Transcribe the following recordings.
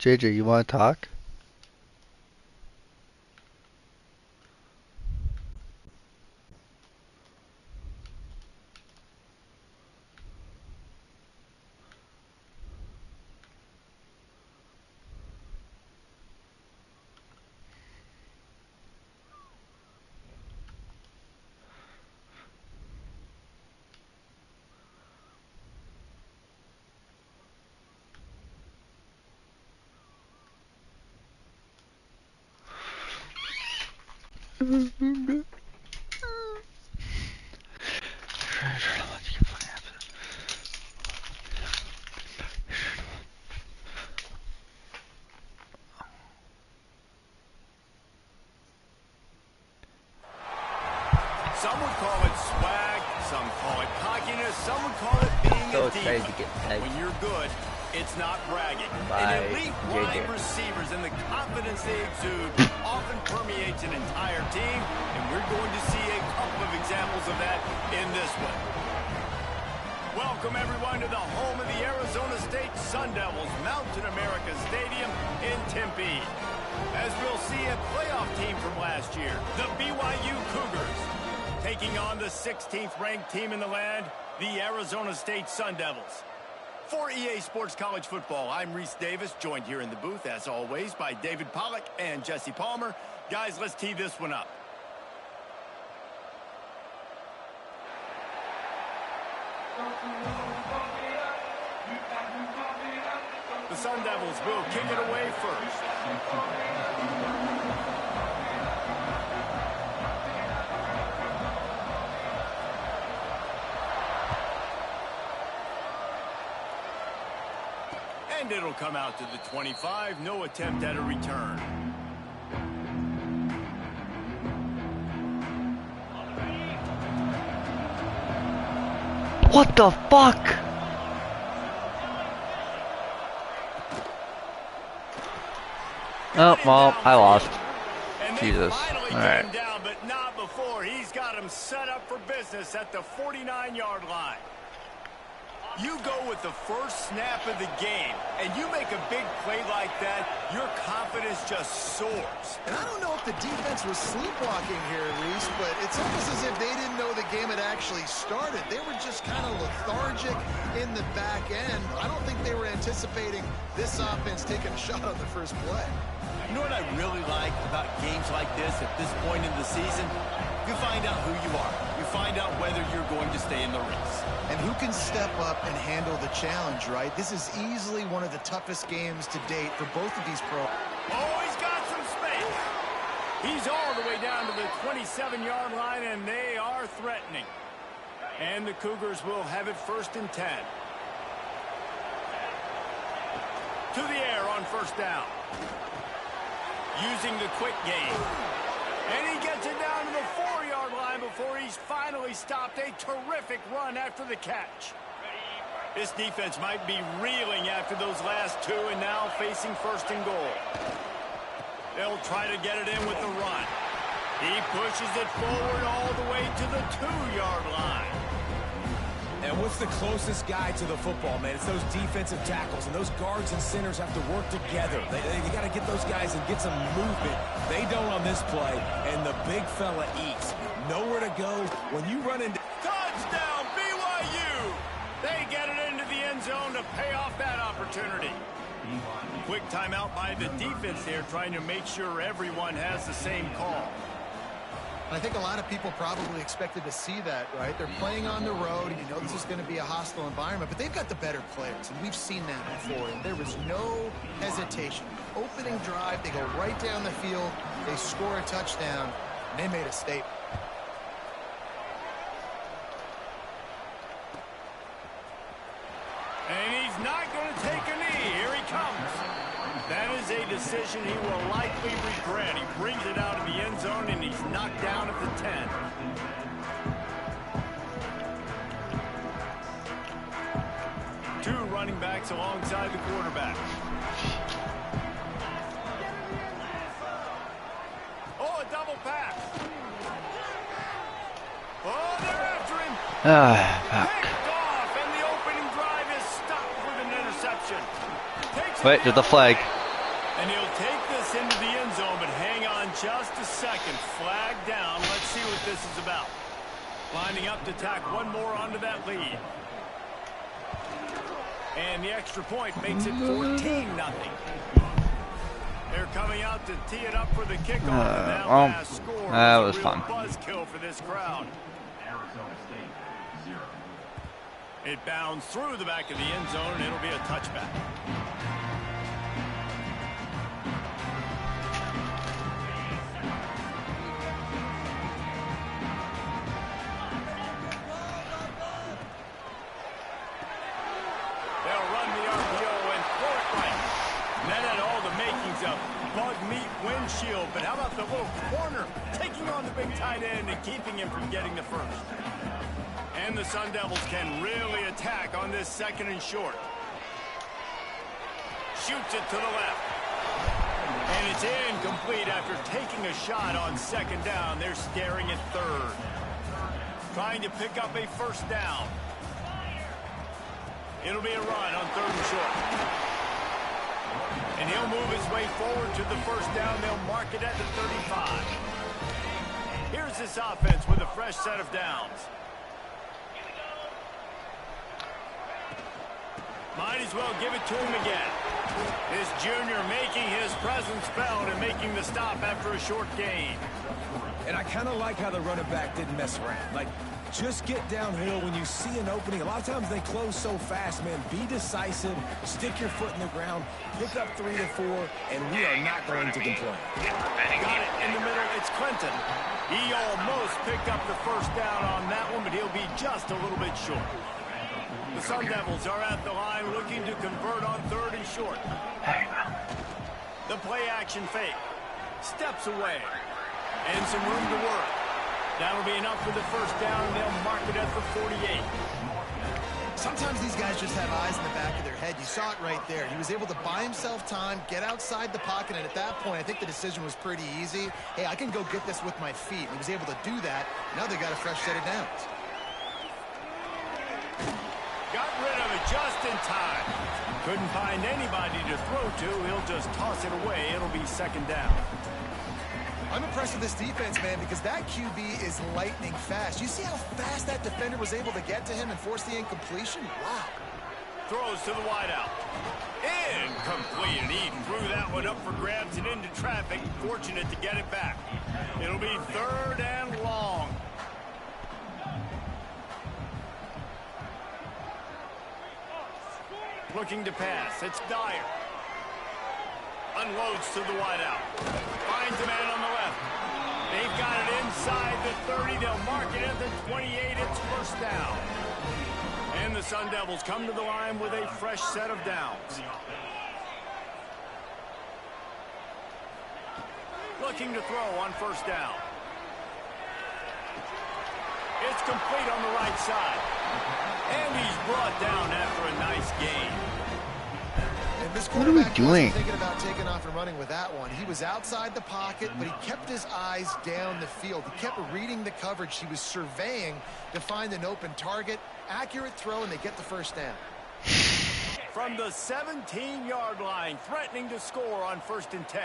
JJ, you want to talk? Some would call it swag, some call it cockiness, some would call it being So a excited to diva. get tagged. When you're good, it's not bragging. By And elite JJ. wide receivers and the confidence they exude often permeates an entire team, and we're going to see a couple of examples of that in this one. Welcome everyone to the home of the Arizona State Sun Devils, Mountain America Stadium in Tempe. As we'll see a playoff team from last year, the BYU Cougars, taking on the 16th ranked team in the land, the Arizona State Sun Devils. For EA Sports College Football, I'm Reese Davis, joined here in the booth, as always, by David Pollack and Jesse Palmer. Guys, let's tee this one up. The Sun Devils will kick it away first. And it'll come out to the 25. No attempt at a return. What the fuck? Oh, well, I lost. Jesus. Alright. Down, but not before. He's got him set up for business at the 49-yard line. You go with the first snap of the game, and you make a big play like that, your confidence just soars. And I don't know if the defense was sleepwalking here, Reese, but it's almost as if they didn't know the game had actually started. They were just kind of lethargic in the back end. I don't think they were anticipating this offense taking a shot on the first play. You know what I really like about games like this at this point in the season? You find out who you are. You find out whether you're going to stay in the race. And who can step up and handle the challenge, right? This is easily one of the toughest games to date for both of these pros. Oh, he's got some space. He's all the way down to the 27-yard line, and they are threatening. And the Cougars will have it 1st and 10. To the air on first down. Using the quick game. And he gets it down to the 4-yard line before he's finally stopped. A terrific run after the catch. This defense might be reeling after those last two and now facing 1st and goal. They'll try to get it in with the run. He pushes it forward all the way to the 2-yard line. And what's the closest guy to the football, man? It's those defensive tackles, and those guards and centers have to work together. They got to get those guys and get some movement. They don't on this play, and the big fella eats. Nowhere to go when you run into... Touchdown, BYU! They get it into the end zone to pay off that opportunity. Quick timeout by the defense there, trying to make sure everyone has the same call. I think a lot of people probably expected to see that, right? They're playing on the road, and you know this is going to be a hostile environment, but they've got the better players, and we've seen that before, and there was no hesitation. Opening drive, they go right down the field, they score a touchdown, and they made a statement. And he's not going to take a knee. Here he comes. That is a decision he will likely regret. He brings it out of the end zone, and he's knocked down at the 10. Two running backs alongside the quarterback. Oh, a double pass. Oh, they're after him. Picked off, and the opening drive is stopped with an interception. Wait, there's the flag. second. Flag down. Let's see what this is about. Lining up to tack one more onto that lead. And the extra point makes it 14-0. They're coming out to tee it up for the kickoff. And that last score that was was a fun. real buzzkill for this crowd. It bounced through the back of the end zone, and it'll be a touchback. They'll run the RPO and throw it right. And that had all the makings of bug meat windshield, but how about the little corner taking on the big tight end and keeping him from getting the first? And the Sun Devils can really attack on this second and short. Shoots it to the left. And it's incomplete after taking a shot on second down. They're staring at third. Trying to pick up a first down. It'll be a run on third and short. And he'll move his way forward to the first down. They'll mark it at the 35. Here's this offense with a fresh set of downs. Might as well give it to him again. This junior making his presence felt and making the stop after a short gain. And I kind of like how the running back didn't mess around. Like, just get downhill when you see an opening. A lot of times they close so fast, man. Be decisive, stick your foot in the ground, pick up 3 to 4, and we are not going to complain. Got it in the middle. It's Clinton. He almost picked up the first down on that one, but he'll be just a little bit short. The Sun Devils are at the line looking to convert on third and short. The play action fake. Steps away. And some room to work. That'll be enough for the first down, and they'll mark it at the 48. Sometimes these guys just have eyes in the back of their head. You saw it right there. He was able to buy himself time, get outside the pocket, and at that point, I think the decision was pretty easy. Hey, I can go get this with my feet. He was able to do that. Now they got a fresh set of downs. Got rid of it just in time. Couldn't find anybody to throw to. He'll just toss it away. It'll be second down. I'm impressed with this defense, man, because that QB is lightning fast. You see how fast that defender was able to get to him and force the incompletion? Wow. Throws to the wideout. Incomplete. And he threw that one up for grabs and into traffic. Fortunate to get it back. It'll be third and long. Looking to pass. It's Dyer. Unloads to the wideout. Finds a man on the left. They've got it inside the 30. They'll mark it at the 28. It's first down. And the Sun Devils come to the line with a fresh set of downs. Looking to throw on first down. It's complete on the right side. And he's brought down after a nice gain. What are we doing? Thinking about taking off and running with that one. He was outside the pocket, but he kept his eyes down the field. He kept reading the coverage. He was surveying to find an open target. Accurate throw, and they get the first down. From the 17-yard line, threatening to score on 1st and 10.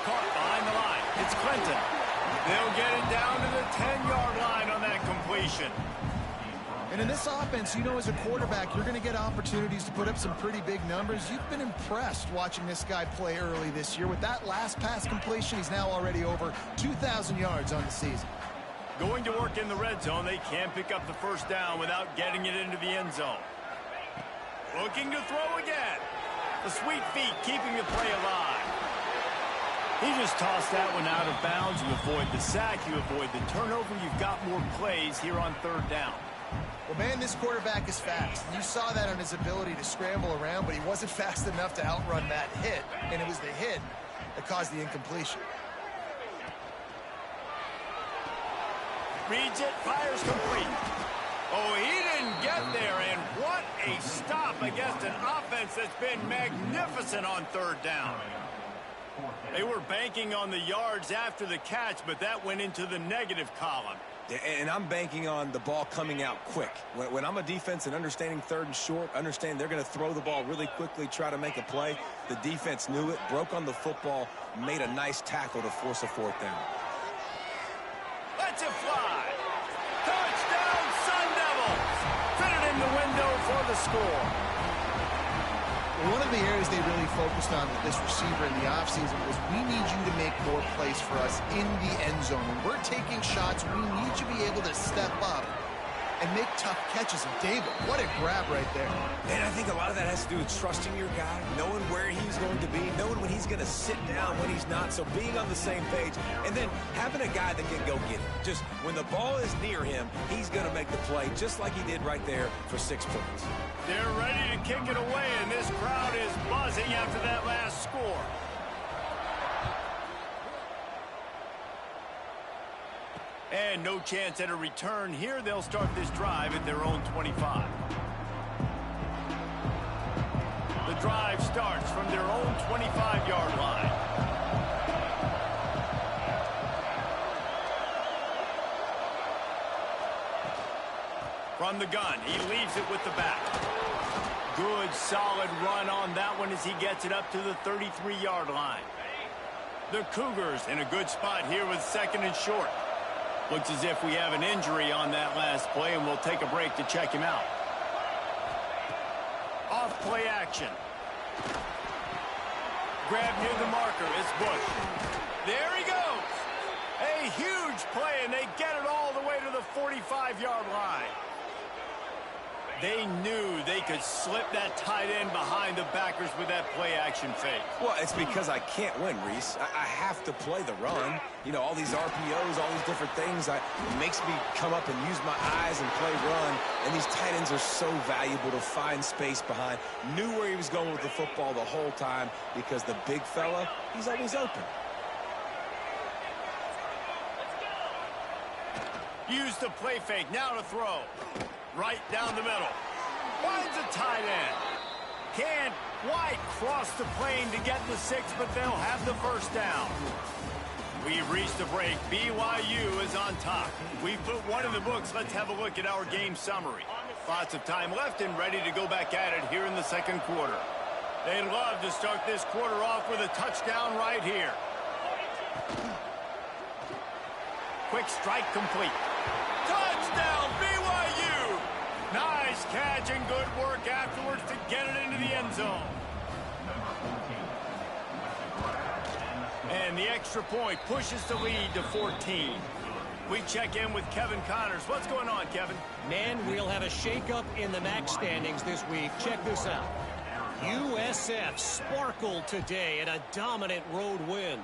Caught behind the line. It's Clinton. They'll get it down to the 10-yard line on that completion. And in this offense, you know, as a quarterback, you're going to get opportunities to put up some pretty big numbers. You've been impressed watching this guy play early this year. With that last pass completion, he's now already over 2,000 yards on the season. Going to work in the red zone. They can't pick up the first down without getting it into the end zone. Looking to throw again. The sweet feet keeping the play alive. He just tossed that one out of bounds. You avoid the sack. You avoid the turnover. You've got more plays here on third down. Well, man, this quarterback is fast. You saw that on his ability to scramble around, but he wasn't fast enough to outrun that hit, and it was the hit that caused the incompletion. Reads it, fires complete. Oh, he didn't get there, and what a stop against an offense that's been magnificent on third down. They were banking on the yards after the catch, but that went into the negative column. And I'm banking on the ball coming out quick. When I'm a defense and understanding third and short, understand they're going to throw the ball really quickly, try to make a play. The defense knew it, broke on the football, made a nice tackle to force a fourth down. Let's it fly. Touchdown, Sun Devils. Fit it in the window for the score. One of the areas they really focused on with this receiver in the offseason was we need you to make more plays for us in the end zone. When we're taking shots, we need you to be able to step up and make tough catches. And David, what a grab right there. And I think a lot of that has to do with trusting your guy, knowing where he's going to be, knowing when he's going to sit down, when he's not. So being on the same page, and then having a guy that can go get it. Just when the ball is near him, he's going to make the play just like he did right there for 6 points. They're ready to kick it away, and this crowd is buzzing after that last score. And no chance at a return here. They'll start this drive at their own 25. The drive starts from their own 25-yard line. From the gun, he leaves it with the back. Good, solid run on that one as he gets it up to the 33-yard line. The Cougars in a good spot here with second and short. Looks as if we have an injury on that last play, and we'll take a break to check him out. Off play action. Grab near the marker. It's Bush. There he goes. A huge play, and they get it all the way to the 45-yard line. They knew they could slip that tight end behind the backers with that play action fake. Well, it's because I can't win, Reese. I have to play the run. You know, all these RPOs, all these different things, it makes me come up and use my eyes and play run. And these tight ends are so valuable to find space behind. Knew where he was going with the football the whole time because the big fella, he's always open. Use the play fake. Now to throw. Right down the middle. Finds a tight end. Can't quite cross the plane to get the 6, but they'll have the first down. We've reached the break. BYU is on top. We've put one in the books. Let's have a look at our game summary. Lots of time left and ready to go back at it here in the second quarter. They'd love to start this quarter off with a touchdown right here. Quick strike complete. Touchdown, BYU! Nice catch and good work afterwards to get it into the end zone. And the extra point pushes the lead to 14. We check in with Kevin Connors. What's going on, Kevin? Man, we'll have a shakeup in the MAC standings this week. Check this out. USF sparkled today in a dominant road win.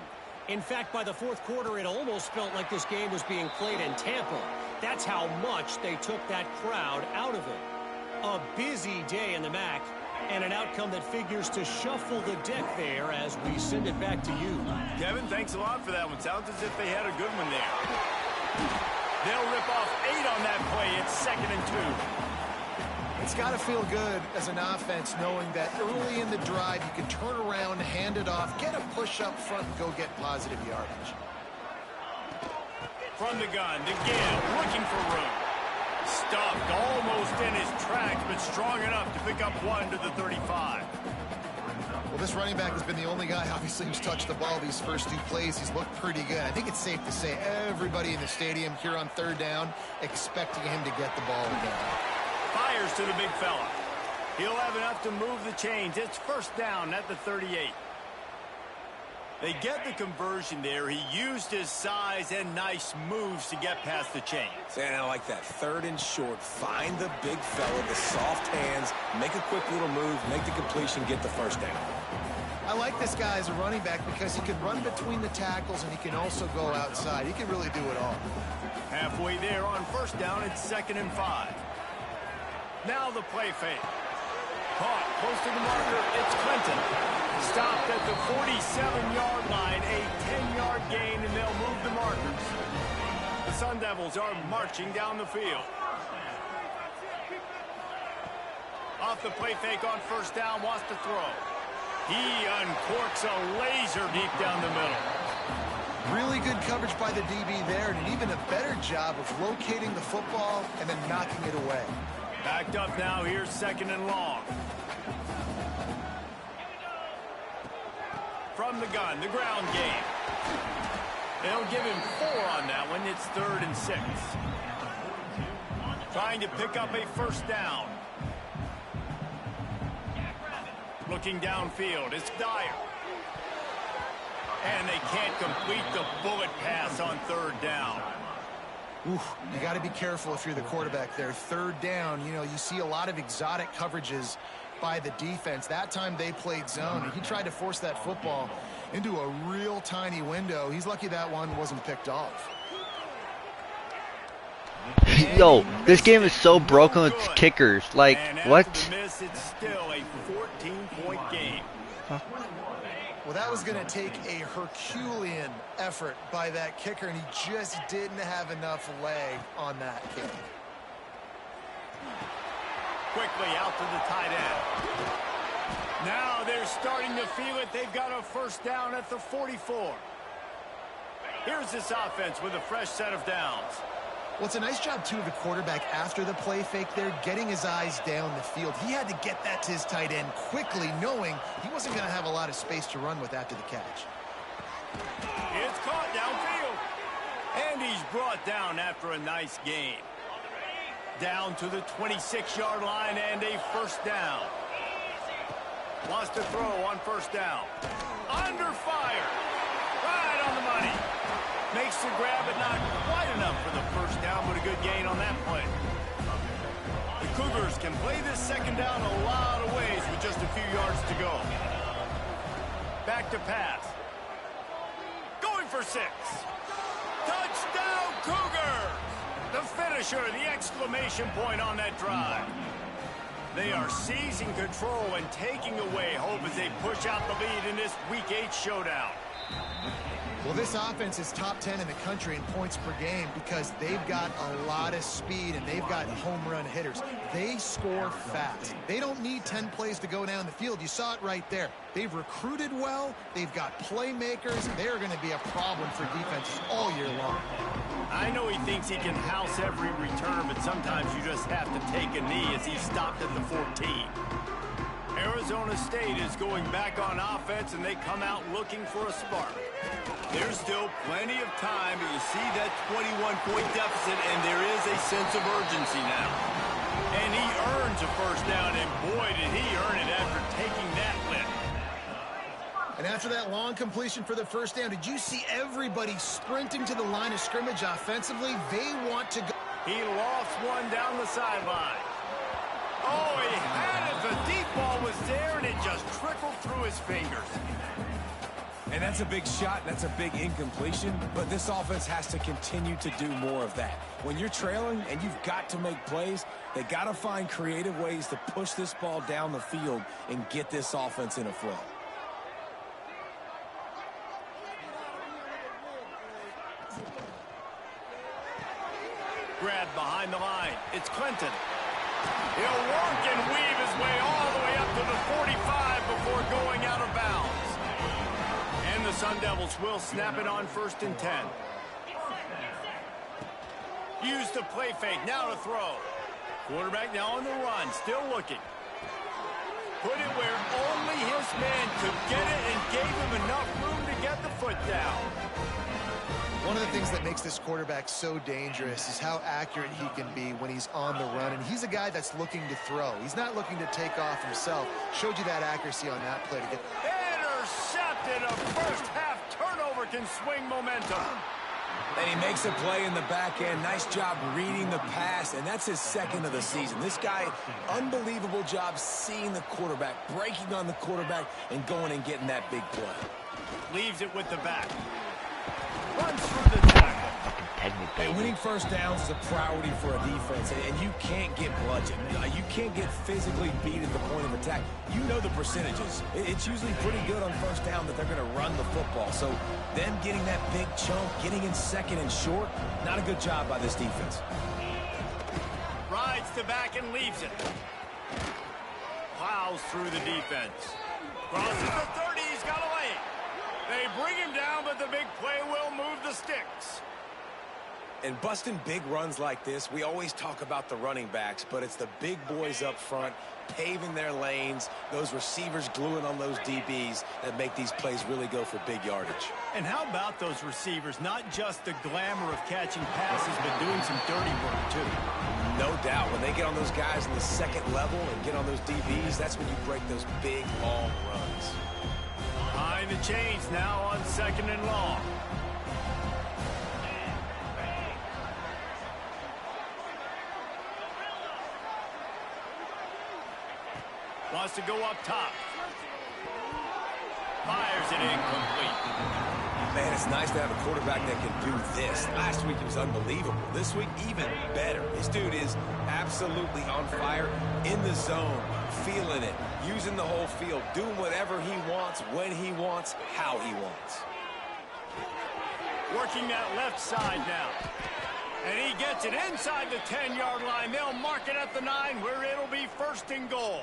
In fact, by the fourth quarter, it almost felt like this game was being played in Tampa. That's how much they took that crowd out of it. A busy day in the MAC, and an outcome that figures to shuffle the deck there as we send it back to you. Kevin, thanks a lot for that one. Sounds as if they had a good one there. They'll rip off 8 on that play. It's 2nd and 2. It's got to feel good as an offense knowing that early in the drive you can turn around, hand it off, get a push up front, and go get positive yardage. From the gun, DeGale looking for room. Stuffed almost in his tracks, but strong enough to pick up 1 to the 35. Well, this running back has been the only guy, obviously, who's touched the ball these first 2 plays. He's looked pretty good. I think it's safe to say everybody in the stadium here on 3rd down expecting him to get the ball again. Fires to the big fella. He'll have enough to move the chains. It's 1st down at the 38. They get the conversion there. He used his size and nice moves to get past the chains. And I like that. 3rd and short. Find the big fella, the soft hands, make a quick little move, make the completion, get the 1st down. I like this guy as a running back because he can run between the tackles and he can also go outside. He can really do it all. Halfway there on 1st down, it's 2nd and 5. Now the play fake. Caught close to the marker. It's Clinton. Stopped at the 47-yard line. A 10-yard gain, and they'll move the markers. The Sun Devils are marching down the field. Off the play fake on 1st down. Wants to throw. He uncorks a laser deep down the middle. Really good coverage by the DB there, and an even a better job of locating the football and then knocking it away. Backed up now. Here's 2nd and long. From the gun, the ground game. They'll give him 4 on that one. It's 3rd and 6. Trying to pick up a first down. Looking downfield, it's Dyer. And they can't complete the bullet pass on 3rd down. Oof, you got to be careful if you're the quarterback there. 3rd down, you know, you see a lot of exotic coverages by the defense. That time they played zone, and he tried to force that football into a real tiny window. He's lucky that one wasn't picked off. Yo, this game is so broken with kickers. Like, what? Miss, it's still a 14-point game. Well, that was going to take a Herculean effort by that kicker, and he just didn't have enough leg on that kick. Quickly out to the tight end. Now they're starting to feel it. They've got a first down at the 44. Here's this offense with a fresh set of downs. Well, it's a nice job, too, of the quarterback after the play fake there, getting his eyes down the field. He had to get that to his tight end quickly, knowing he wasn't going to have a lot of space to run with after the catch. It's caught downfield. And he's brought down after a nice gain. Down to the 26-yard line and a first down. Wants to throw on first down. Under fire. Right on the money. Makes the grab, but not quite enough for the first down, but a good gain on that play. The Cougars can play this second down a lot of ways with just a few yards to go. Back to pass. Going for 6. Touchdown, Cougars! The finisher, the exclamation point on that drive. They are seizing control and taking away hope as they push out the lead in this Week 8 showdown. Well, this offense is top 10 in the country in points per game because they've got a lot of speed and they've got home run hitters. They score fast. They don't need 10 plays to go down the field. You saw it right there. They've recruited well. They've got playmakers. They're going to be a problem for defenses all year long. I know he thinks he can house every return, but sometimes you just have to take a knee as he stopped at the 14. Arizona State is going back on offense, and they come out looking for a spark. There's still plenty of time, but you see that 21-point deficit, and there is a sense of urgency now. And he earns a first down, and boy, did he earn it after taking that lift. And after that long completion for the first down, did you see everybody sprinting to the line of scrimmage offensively? They want to go. He lost one down the sideline. Oh, he had it. The deep ball was there, and it just trickled through his fingers. And that's a big shot, and that's a big incompletion, but this offense has to continue to do more of that. When you're trailing and you've got to make plays, they got to find creative ways to push this ball down the field and get this offense in a flow. Grab behind the line. It's Clinton. He'll work and weave his way all the way up to the 45 before going out of bounds. And the Sun Devils will snap it on 1st and 10. Use the play fake. Now to throw. Quarterback now on the run. Still looking. Put it where only his man could get it and gave him enough room to get the foot down. One of the things that makes this quarterback so dangerous is how accurate he can be when he's on the run. And he's a guy that's looking to throw. He's not looking to take off himself. Showed you that accuracy on that play to get. Intercepted. A first half turnover can swing momentum. And he makes a play in the back end. Nice job reading the pass, and that's his 2nd of the season. This guy, unbelievable job seeing the quarterback, breaking on the quarterback, and going and getting that big play. Leaves it with the back. Runs through the tackle. And winning first downs is a priority for a defense, and you can't get bludgeoned. You can't get physically beat at the point of attack. You know the percentages. It's usually pretty good on first down that they're going to run the football. So them getting that big chunk, getting in 2nd and short, not a good job by this defense. Rides to back and leaves it. Plows through the defense. Crosses the 30. He's got away. They bring him down, but the big play will move the sticks. And busting big runs like this, we always talk about the running backs, but it's the big boys up front paving their lanes, those receivers gluing on those DBs that make these plays really go for big yardage. And how about those receivers? Not just the glamour of catching passes, but doing some dirty work, too. No doubt. When they get on those guys in the second level and get on those DBs, that's when you break those big, long runs. Behind the chains now on 2nd and long. Wants to go up top. Fires it incomplete. Man, it's nice to have a quarterback that can do this. Last week he was unbelievable. This week, even better. This dude is absolutely on fire, in the zone, feeling it, using the whole field, doing whatever he wants, when he wants, how he wants. Working that left side now. And he gets it inside the 10-yard line. They'll mark it at the 9 where it'll be 1st and goal.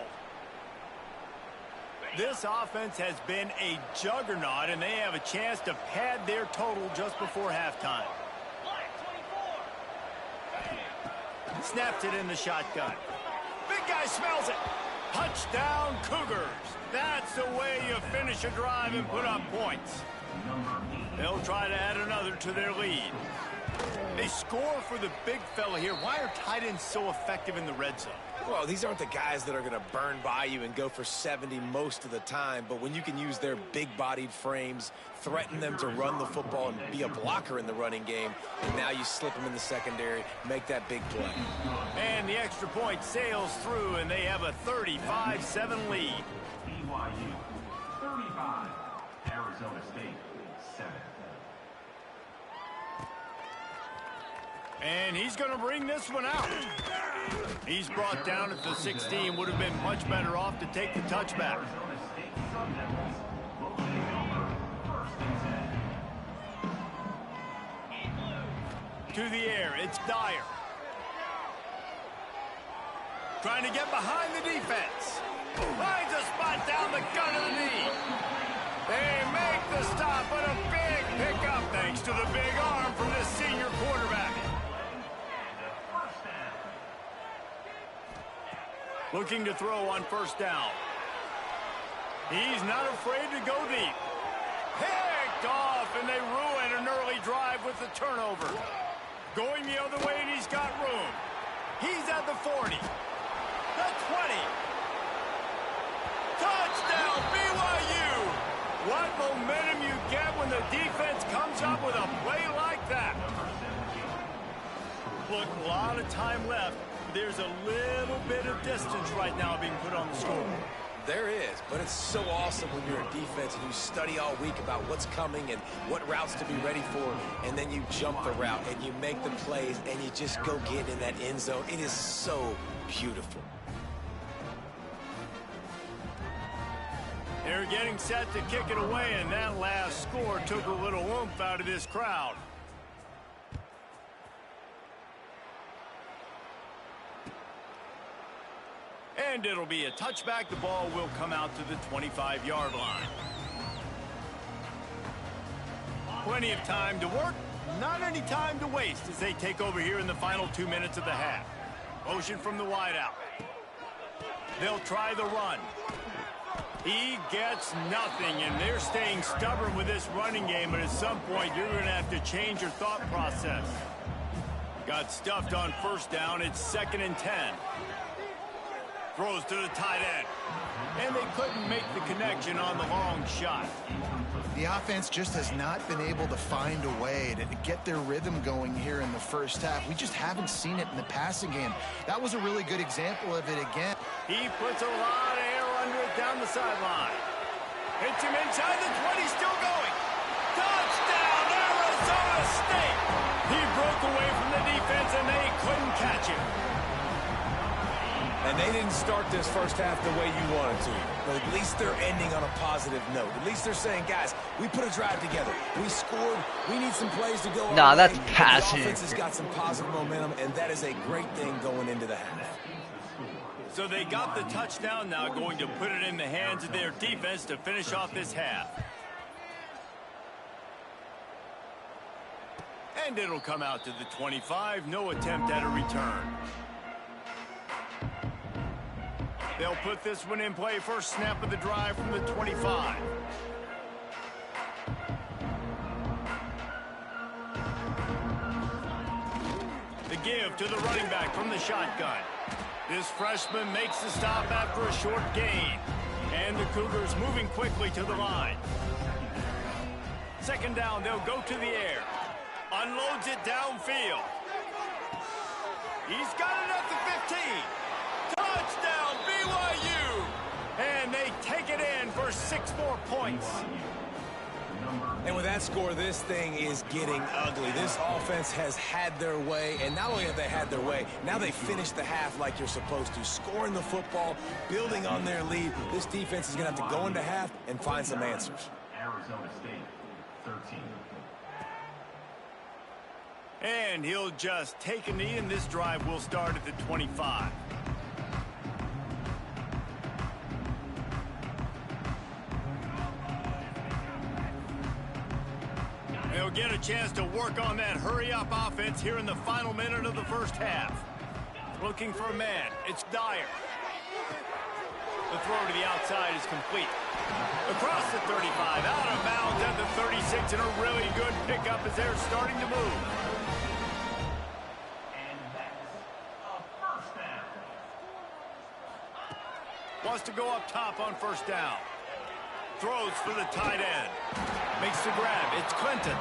This offense has been a juggernaut, and they have a chance to pad their total just before halftime. Snaps it in the shotgun. Big guy smells it. Touchdown, Cougars. That's the way you finish a drive and put up points. They'll try to add another to their lead. They score for the big fella here. Why are tight ends so effective in the red zone? Well, these aren't the guys that are going to burn by you and go for 70 most of the time, but when you can use their big-bodied frames, threaten them to run the football and be a blocker in the running game, and now you slip them in the secondary, make that big play. And the extra point sails through, and they have a 35-7 lead. BYU 35, Arizona State 7. And he's going to bring this one out. He's brought down at the 16. Would have been much better off to take the touchback. To the air, it's Dyer. Trying to get behind the defense. Finds a spot down the gun of the knee. They make the stop, but a big pickup thanks to the big arm from this senior quarterback. Looking to throw on 1st down. He's not afraid to go deep. Picked off, and they ruin an early drive with the turnover. Going the other way, and he's got room. He's at the 40. The 20. Touchdown, BYU! What momentum you get when the defense comes up with a play like that. Look, a lot of time left. There's a little bit of distance right now being put on the score. There is, but it's so awesome when you're a defense and you study all week about what's coming and what routes to be ready for, and then you jump the route and you make the plays and you just go get in that end zone. It is so beautiful. They're getting set to kick it away, and that last score took a little oomph out of this crowd. And it'll be a touchback. The ball will come out to the 25-yard line. Plenty of time to work, not any time to waste as they take over here in the final 2 minutes of the half. Motion from the wideout. They'll try the run. He gets nothing, and they're staying stubborn with this running game, but at some point you're going to have to change your thought process. Got stuffed on 1st down. It's 2nd and 10. Throws to the tight end. And they couldn't make the connection on the long shot. The offense just has not been able to find a way to get their rhythm going here in the 1st half. We just haven't seen it in the passing game. That was a really good example of it again. He puts a lot of air under it down the sideline. Hits him inside the 20, still going. Touchdown, Arizona State! He broke away from the defense, and they couldn't catch him. And they didn't start this 1st half the way you wanted to. But at least they're ending on a positive note. At least they're saying, guys, we put a drive together. We scored. We need some plays to go. Nah, that's way. passing. The offense has got some positive momentum, and that is a great thing going into the half. So they got the touchdown, now going to put it in the hands of their defense to finish off this half. And it'll come out to the 25. No attempt at a return. They'll put this one in play. First snap of the drive from the 25. The give to the running back from the shotgun. This freshman makes the stop after a short gain. And the Cougars moving quickly to the line. Second down, they'll go to the air. Unloads it downfield. He's got it at the 15. Touchdown, BYU! And they take it in for 6 more points. And with that score, this thing is getting ugly. This offense has had their way, and not only have they had their way, now they finished the half like you're supposed to, scoring the football, building on their lead. This defense is going to have to go into half and find some answers. Arizona State, 13. And he'll just take a knee, and this drive will start at the 25. They'll get a chance to work on that hurry-up offense here in the final minute of the first half. Looking for a man. It's Dyer. The throw to the outside is complete. Across the 35, out of bounds at the 36, and a really good pickup as they're starting to move. And that's a first down. Wants to go up top on first down. Throws for the tight end. Makes the grab. It's Clinton.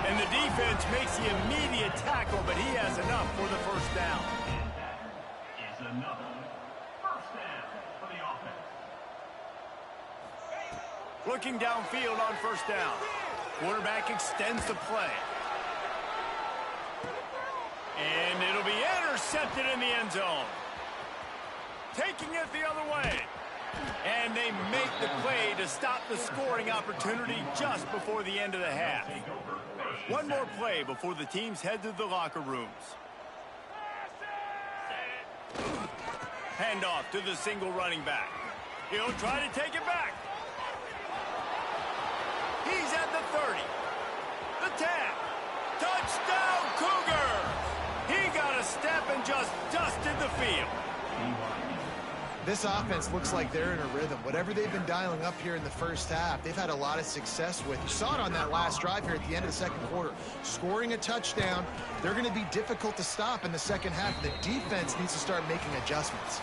And the defense makes the immediate tackle, but he has enough for the first down. And that is another first down for the offense. Looking downfield on first down. Quarterback extends the play. And it'll be intercepted in the end zone. Taking it the other way. And they make the play to stop the scoring opportunity just before the end of the half. One more play before the teams head to the locker rooms. Handoff to the single running back. He'll try to take it back. He's at the 30. The 10. Touchdown, Cougar! He got a step and just dusted the field. This offense looks like they're in a rhythm. Whatever they've been dialing up here in the first half, they've had a lot of success with. You saw it on that last drive here at the end of the second quarter. Scoring a touchdown, they're going to be difficult to stop in the second half. The defense needs to start making adjustments.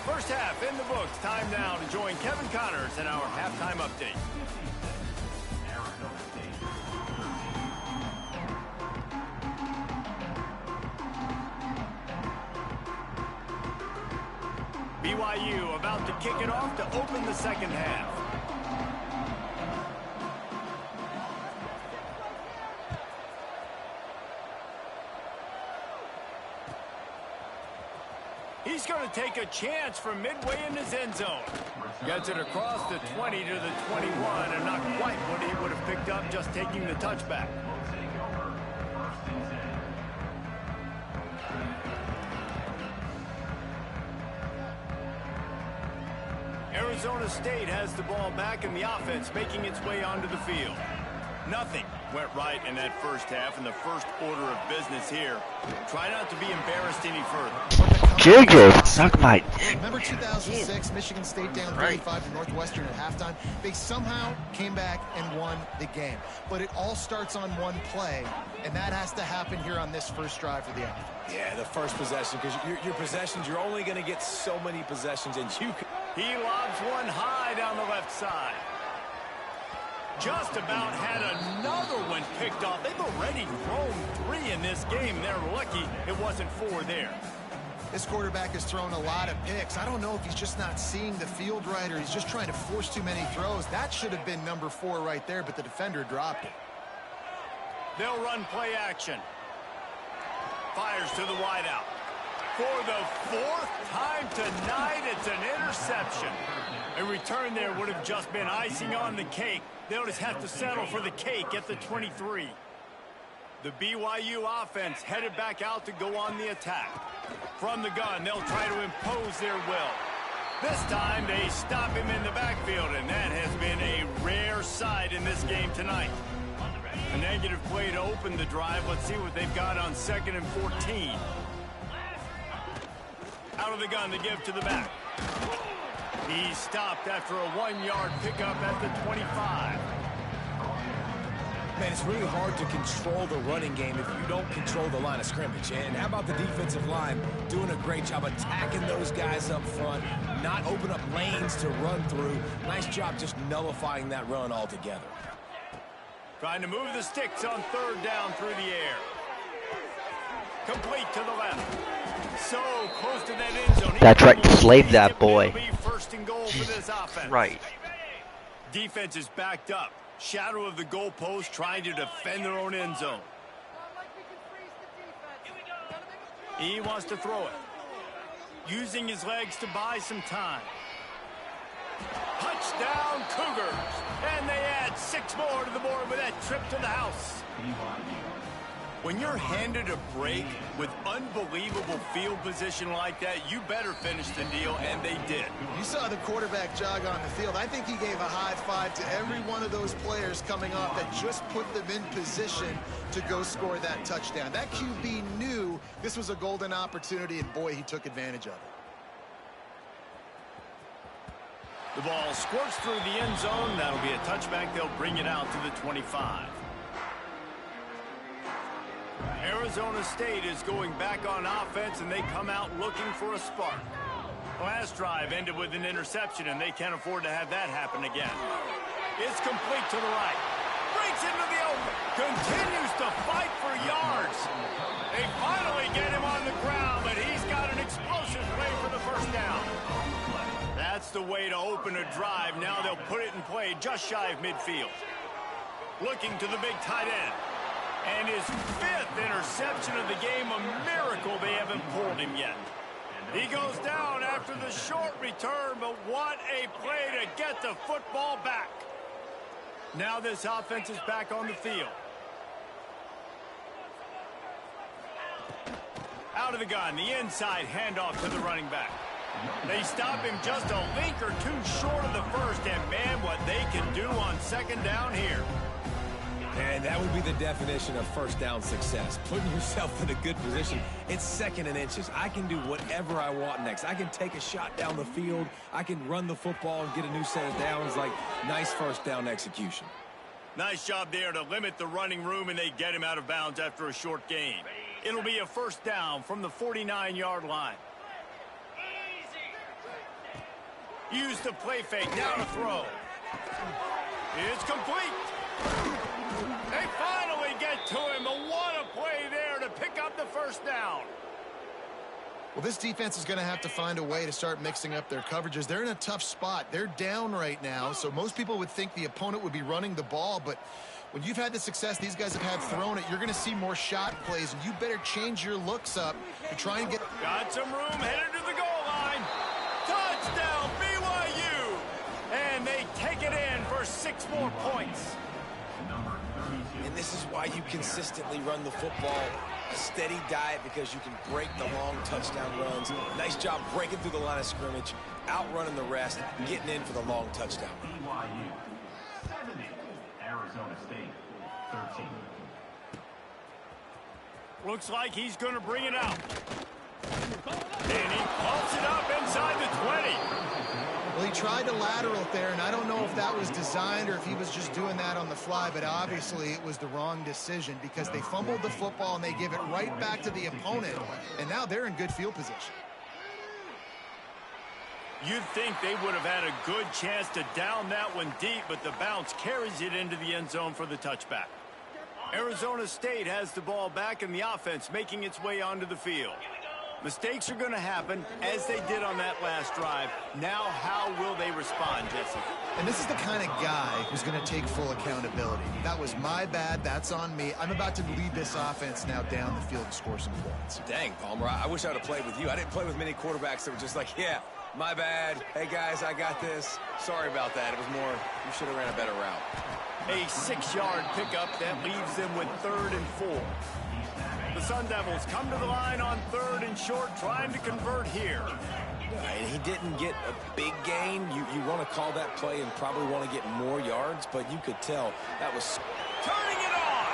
First half in the books. Time now to join Kevin Connors in our halftime update. Arizona State, 13. BYU about to kick it off to open the second half. He's going to take a chance from midway in his end zone. Gets it across the 20 to the 21, and not quite what he would have picked up just taking the touchback. Arizona State has the ball back, and the offense making its way onto the field. Nothing went right in that first half, and the first order of business here. Try not to be embarrassed any further. JJ, suck my dick. Remember 2006, Michigan State down 35 to Northwestern at halftime? They somehow came back and won the game. But it all starts on one play, and that has to happen here on this first drive for the offense. Yeah, the first possession, because your possessions, you're only going to get so many possessions, and you can... He lobs one high down the left side. Just about had another one picked off. They've already thrown 3 in this game. They're lucky it wasn't 4 there. This quarterback has thrown a lot of picks. I don't know if he's just not seeing the field right or he's just trying to force too many throws. That should have been number 4 right there, but the defender dropped it. They'll run play action. Fires to the wideout. For the 4th time tonight, it's an interception. A return there would have just been icing on the cake. They'll just have to settle for the cake at the 23. The BYU offense headed back out to go on the attack. From the gun, they'll try to impose their will. This time, they stop him in the backfield, and that has been a rare sight in this game tonight. A negative play to open the drive. Let's see what they've got on 2nd and 14. Out of the gun, they give to the back. He stopped after a 1-yard pickup at the 25. Man, it's really hard to control the running game if you don't control the line of scrimmage. And how about the defensive line doing a great job attacking those guys up front, not open up lanes to run through. Nice job just nullifying that run altogether. Trying to move the sticks on 3rd down through the air. Complete to the left. So close to that end zone. That's right, slave that boy. It'll be 1st and goal for this offense. Right. Defense is backed up. Shadow of the goalpost, trying to defend their own end zone. He wants to throw it. Using his legs to buy some time. Touchdown Cougars. And they add 6 more to the board with that trip to the house. When you're handed a break with unbelievable field position like that, you better finish the deal, and they did. You saw the quarterback jog on the field. I think he gave a high five to every one of those players coming off that just put them in position to go score that touchdown. That QB knew this was a golden opportunity, and boy, he took advantage of it. The ball squirts through the end zone. That'll be a touchback. They'll bring it out to the 25. Arizona State is going back on offense, and they come out looking for a spark. Last drive ended with an interception, and they can't afford to have that happen again. It's complete to the right. Breaks into the open. Continues to fight for yards. They finally get him on the ground, but he's got an explosive play for the 1st down. That's the way to open a drive. Now they'll put it in play just shy of midfield. Looking to the big tight end. And his 5th interception of the game, a miracle they haven't pulled him yet. He goes down after the short return, but what a play to get the football back. Now this offense is back on the field. Out of the gun, the inside handoff to the running back. They stop him just a link or 2 short of the 1st, and man, what they can do on 2nd down here. And that would be the definition of 1st down success. Putting yourself in a good position. It's 2nd and inches. I can do whatever I want next. I can take a shot down the field. I can run the football and get a new set of downs. Like, nice 1st down execution. Nice job there to limit the running room, and they get him out of bounds after a short gain. It'll be a 1st down from the 49-yard line. Use the play fake. Now to throw. It's complete. They finally get to him, but what a play there to pick up the 1st down. Well, this defense is going to have to find a way to start mixing up their coverages. They're in a tough spot. They're down right now, so most people would think the opponent would be running the ball, but when you've had the success these guys have had throwing it, you're going to see more shot plays, and you better change your looks up to try and get... Got some room, headed to the goal line. Touchdown, BYU! And they take it in for 6 more points. And this is why you consistently run the football. A steady diet because you can break the long touchdown runs. Nice job breaking through the line of scrimmage, outrunning the rest, getting in for the long touchdown. BYU 70, Arizona State 13. Looks like he's going to bring it out. And he pumps it up inside the 20. Well, he tried to lateral it there, and I don't know if that was designed or if he was just doing that on the fly, but obviously it was the wrong decision because they fumbled the football and they give it right back to the opponent, and now they're in good field position. You'd think they would have had a good chance to down that one deep, but the bounce carries it into the end zone for the touchback. Arizona State has the ball back and the offense making its way onto the field. Mistakes are going to happen, as they did on that last drive. Now, how will they respond, Jesse? And this is the kind of guy who's going to take full accountability. That was my bad. That's on me. I'm about to lead this offense now down the field and score some points. Dang, Palmer, I wish I would have played with you. I didn't play with many quarterbacks that were just like, yeah, my bad. Hey, guys, I got this. Sorry about that. It was more, you should have ran a better route. A 6-yard pickup that leaves them with 3rd and 4. The Sun Devils come to the line on 3rd and short, trying to convert here. And he didn't get a big gain. You want to call that play and probably want to get more yards, but you could tell that was... Turning it on!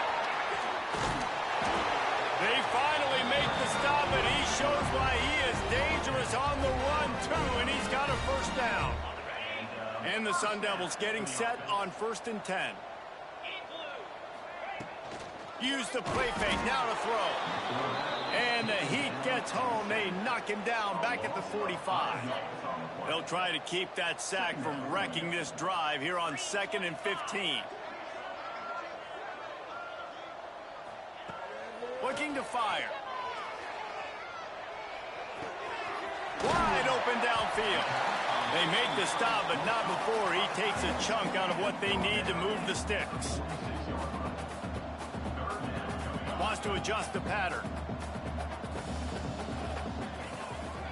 stop, and he shows why he is dangerous on the run, too, and he's got a first down. And the Sun Devils getting set on 1st and 10. Use the play fake, now to throw. And the Heat gets home. They knock him down back at the 45. They'll try to keep that sack from wrecking this drive here on 2nd and 15. Looking to fire. Wide open downfield. They make the stop, but not before he takes a chunk out of what they need to move the sticks. Wants to adjust the pattern.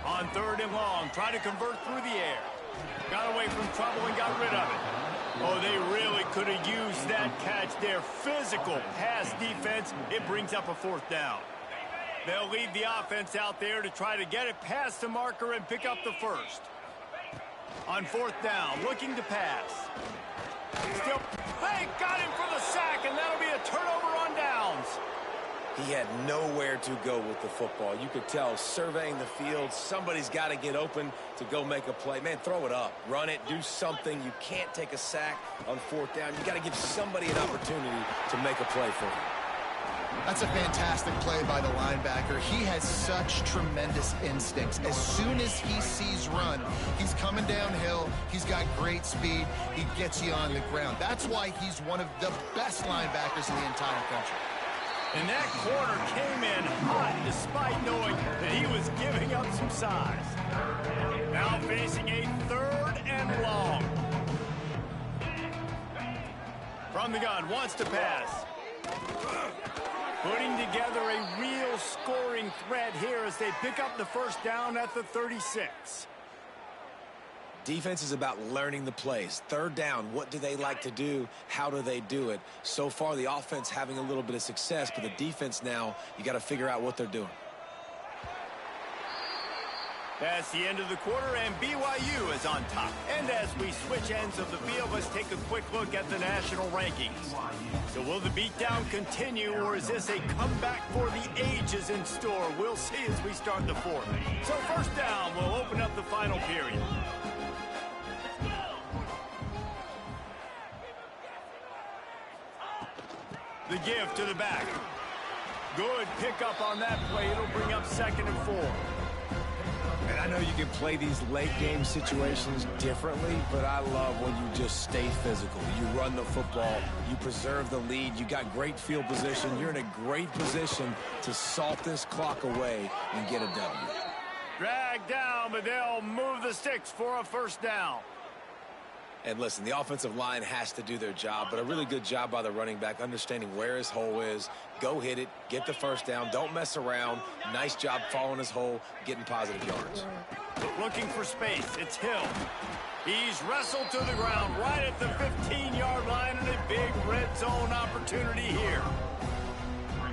On 3rd and long, try to convert through the air. Got away from trouble and got rid of it. Oh, they really could have used that catch there. Physical pass defense. It brings up a 4th down. They'll leave the offense out there to try to get it past the marker and pick up the first. On 4th down, looking to pass. Still, they got him for the sack, and that'll be a turnover on downs. He had nowhere to go with the football. You could tell, surveying the field, somebody's got to get open to go make a play. Man, throw it up. Run it. Do something. You can't take a sack on 4th down. You got to give somebody an opportunity to make a play for you. That's a fantastic play by the linebacker. He has such tremendous instincts. As soon as he sees run, he's coming downhill. He's got great speed. He gets you on the ground. That's why he's one of the best linebackers in the entire country. And that corner came in hot despite knowing that he was giving up some size. Now facing a 3rd and long. From the gun, wants to pass. Putting together a real scoring threat here as they pick up the first down at the 36. Defense is about learning the plays. 3rd down, what do they like to do? How do they do it? So far, the offense having a little bit of success, but the defense now, you got to figure out what they're doing. That's the end of the quarter, and BYU is on top. And as we switch ends of the field, let's take a quick look at the national rankings. So will the beatdown continue, or is this a comeback for the ages in store? We'll see as we start the 4th. So 1st down will open up the final period. The give to the back. Good pickup on that play. It'll bring up 2nd and 4. And I know you can play these late game situations differently, but I love when you just stay physical. You run the football, you preserve the lead, you got great field position. You're in a great position to salt this clock away and get a W. Drag down, but they'll move the sticks for a 1st down. And listen, the offensive line has to do their job, but a really good job by the running back, understanding where his hole is. Go hit it, get the 1st down, don't mess around. Nice job following his hole, getting positive yards. Looking for space, it's Hill. He's wrestled to the ground right at the 15-yard line, and a big red zone opportunity here.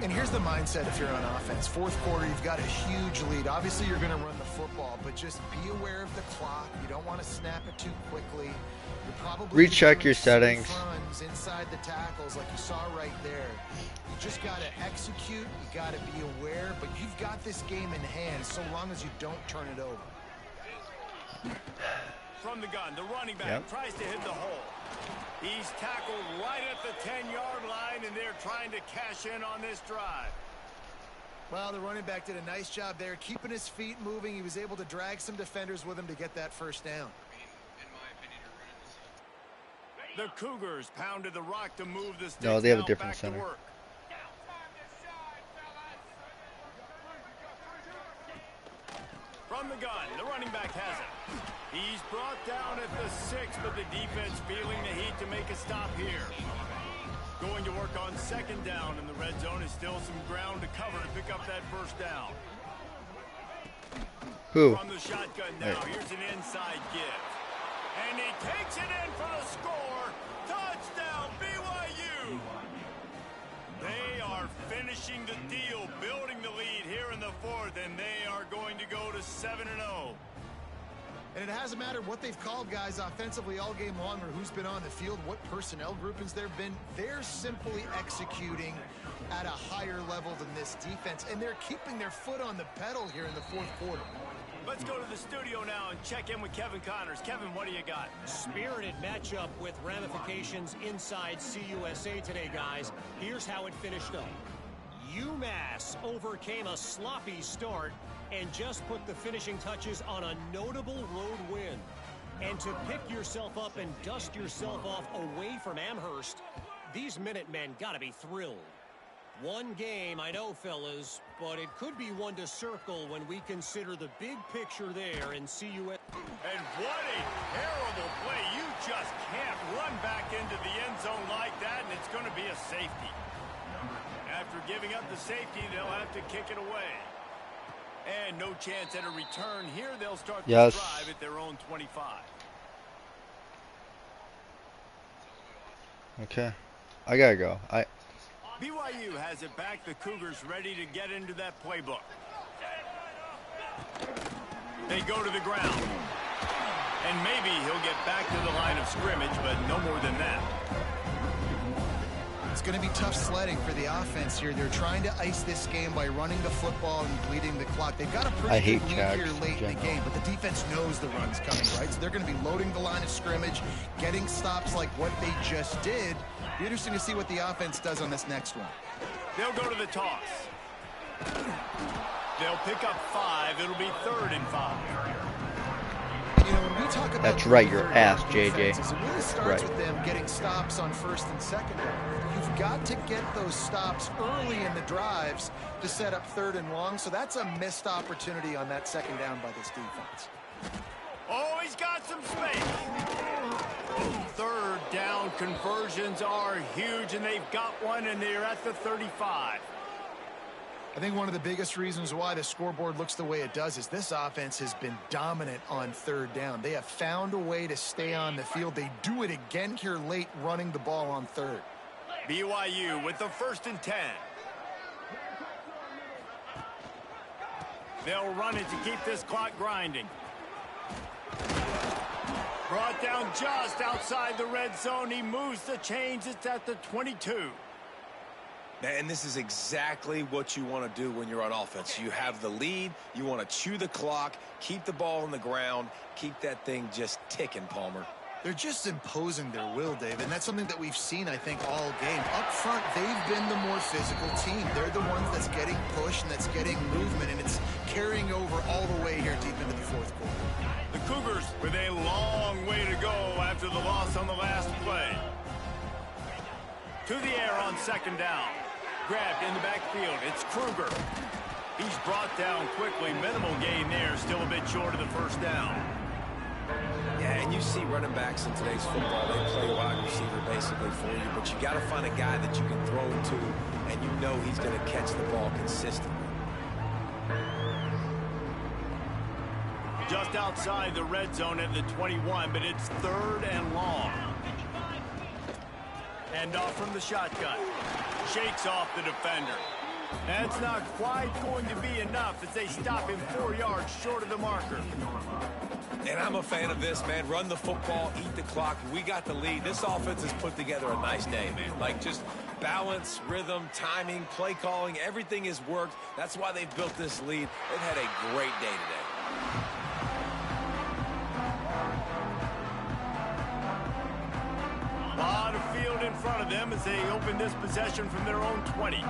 And here's the mindset if you're on offense. 4th quarter, you've got a huge lead. Obviously, you're going to run the football, but just be aware of the clock. You don't want to snap it too quickly. You're probably recheck your settings. Runs inside the tackles like you saw right there. You just got to execute. You got to be aware, but you've got this game in hand so long as you don't turn it over. From the gun, the running back tries to hit the hole. He's tackled right at the 10-yard line, and they're trying to cash in on this drive. Well, the running back did a nice job there, keeping his feet moving. He was able to drag some defenders with him to get that 1st down. The Cougars pounded the rock to move the sticks. No, they have a different back center. To work. From the gun, the running back has it. He's brought down at the 6, but the defense feeling the heat to make a stop here. Going to work on 2nd down, and the red zone is still some ground to cover to pick up that 1st down. Who? From the shotgun now, here's an inside give. And he takes it in for the score. Touchdown, BYU. They are finishing the deal, building the lead here in the 4th, and they are going to go to 7-0. And it hasn't mattered what they've called guys offensively all game long or who's been on the field, what personnel groupings there have been. They're simply executing at a higher level than this defense, and they're keeping their foot on the pedal here in the fourth quarter. Let's go to the studio now and check in with Kevin Connors. Kevin, what do you got? Spirited matchup with ramifications inside CUSA today, guys. Here's how it finished up. UMass overcame a sloppy start and just put the finishing touches on a notable road win. And to pick yourself up and dust yourself off away from Amherst, these Minutemen got to be thrilled. One game, I know, fellas, but it could be one to circle when we consider the big picture there in CUSA. And what a terrible play. You just can't run back into the end zone like that, and it's going to be a safety. After giving up the safety, they'll have to kick it away. And no chance at a return here. They'll start this drive at their own 25. Okay. I gotta go. BYU has it back. The Cougars ready to get into that playbook. They go to the ground. And maybe he'll get back to the line of scrimmage, but no more than that. It's going to be tough sledding for the offense here. They're trying to ice this game by running the football and bleeding the clock. They've got a pretty good lead here late in the game, but the defense knows the run's coming, right? So they're going to be loading the line of scrimmage, getting stops like what they just did. Be interesting to see what the offense does on this next one. They'll go to the toss. They'll pick up 5. It'll be 3rd and 5. You know, when we talk about that's right, your ass, JJ. It really starts with them getting stops on 1st and 2nd down. You've got to get those stops early in the drives to set up 3rd and long. So that's a missed opportunity on that 2nd down by this defense. Oh, he's got some space. 3rd down conversions are huge, and they've got one, and they're at the 35. I think one of the biggest reasons why the scoreboard looks the way it does is this offense has been dominant on 3rd down. They have found a way to stay on the field. They do it again here late, running the ball on 3rd. BYU with the 1st and 10. They'll run it to keep this clock grinding. Brought down just outside the red zone. He moves the chains. It's at the 22. And this is exactly what you want to do when you're on offense. You have the lead. You want to chew the clock, keep the ball on the ground, keep that thing just ticking, Palmer. They're just imposing their will, Dave, and that's something that we've seen, I think, all game. Up front, they've been the more physical team. They're the ones that's getting pushed and that's getting movement, and it's carrying over all the way here deep into the 4th quarter. The Cougars with a long way to go after the loss on the last play. To the air on 2nd down. Grabbed in the backfield. It's Kruger. He's brought down quickly. Minimal gain there. Still a bit short of the 1st down. Yeah, and you see running backs in today's football. They play wide receiver basically for you, but you got to find a guy that you can throw it to, and you know he's going to catch the ball consistently. Just outside the red zone at the 21, but it's 3rd and long. Hand off from the shotgun. Shakes off the defender. That's not quite going to be enough as they stop him 4 yards short of the marker. And I'm a fan of this, man. Run the football, eat the clock. We got the lead. This offense has put together a nice day, man. Like just balance, rhythm, timing, play calling, everything has worked. That's why they've built this lead. They've had a great day today. A lot of field in front of them as they open this possession from their own 20.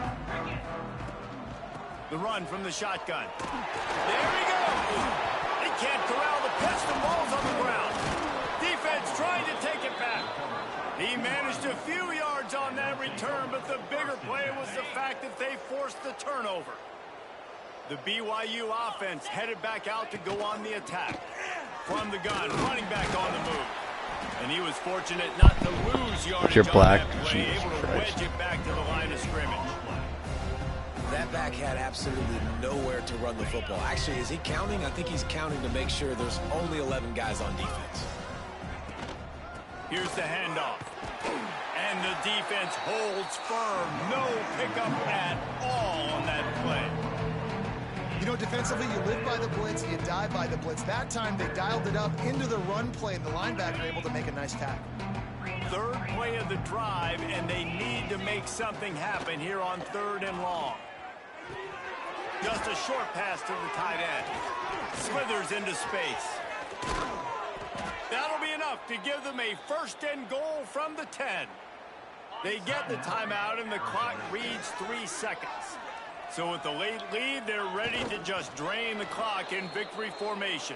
The run from the shotgun. There he goes. They can't corral the pistol. Ball's on the ground. Defense trying to take it back. He managed a few yards on that return, but the bigger play was the fact that they forced the turnover. The BYU offense headed back out to go on the attack. From the gun, running back on the move. And he was fortunate not to lose yardage You're black. on that play, able to wedge it back to the line of scrimmage. That back had absolutely nowhere to run the football. Actually, is he counting? I think he's counting to make sure there's only 11 guys on defense. Here's the handoff. And the defense holds firm. No pickup at all on that play. You know, defensively, you live by the blitz, you die by the blitz. That time, they dialed it up into the run play, and the linebacker able to make a nice tackle. Third play of the drive, and they need to make something happen here on 3rd and long. Just a short pass to the tight end. Slithers into space. That'll be enough to give them a 1st and goal from the 10. They get the timeout, and the clock reads 3 seconds. So with the late lead, they're ready to just drain the clock in victory formation.